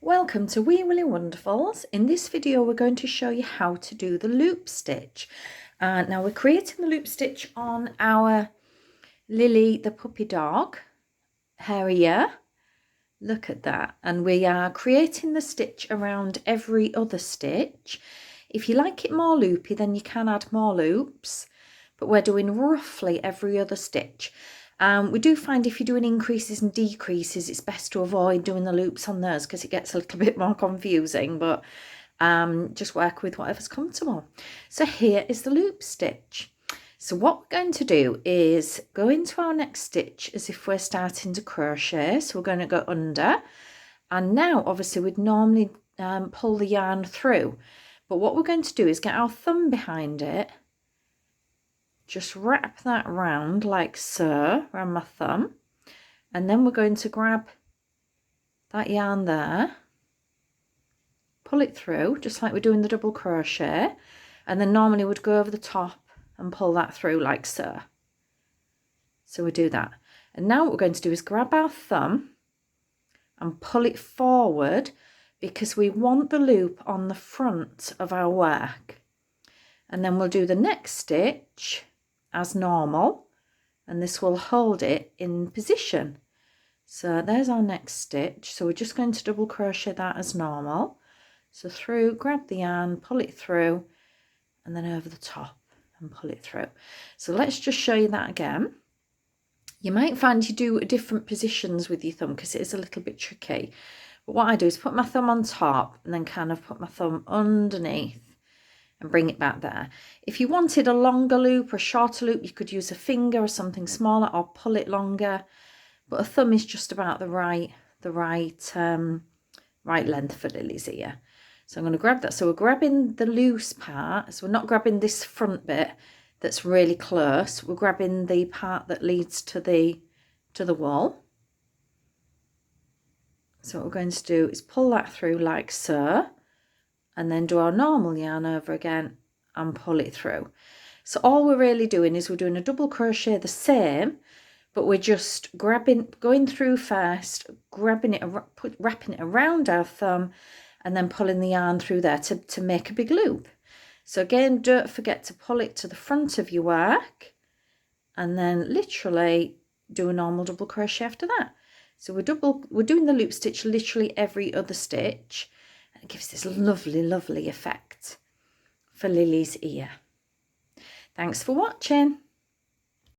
Welcome to Wee Willie Wonderfuls. In this video we're going to show you how to do the loop stitch. Now we're creating the loop stitch on our Lilly the Puppy dog Harrier. Look at that. And we are creating the stitch around every other stitch. If you like it more loopy, then you can add more loops, but we're doing roughly every other stitch. We do find if you're doing increases and decreases, it's best to avoid doing the loops on those because it gets a little bit more confusing, but just work with whatever's comfortable. So here is the loop stitch. So what we're going to do is go into our next stitch as if we're starting to crochet. So we're going to go under, and now obviously we'd normally pull the yarn through, but what we're going to do is get our thumb behind it. Just wrap that round like so, around my thumb, and then we're going to grab that yarn there, pull it through just like we're doing the double crochet, and then normally we'd go over the top and pull that through like so. So we do that, and now what we're going to do is grab our thumb and pull it forward because we want the loop on the front of our work, and then we'll do the next stitch as normal, and this will hold it in position. So there's our next stitch. So we're just going to double crochet that as normal. So through, grab the yarn, pull it through, and then over the top and pull it through. So let's just show you that again. You might find you do different positions with your thumb because it is a little bit tricky, but what I do is put my thumb on top and then kind of put my thumb underneath and bring it back there. If you wanted a longer loop or a shorter loop, you could use a finger or something smaller or pull it longer, but a thumb is just about the right length for Lily's ear. So I'm going to grab that. So we're grabbing the loose part, so we're not grabbing this front bit that's really close, we're grabbing the part that leads to the wool. So what we're going to do is pull that through like so, and then do our normal yarn over again and pull it through. So all we're really doing is we're doing a double crochet the same, but we're just going through first, grabbing it, wrapping it around our thumb, and then pulling the yarn through there to make a big loop. So again, don't forget to pull it to the front of your work, and then literally do a normal double crochet after that. So we're doing the loop stitch literally every other stitch. It gives this lovely effect for Lily's ear. Thanks for watching.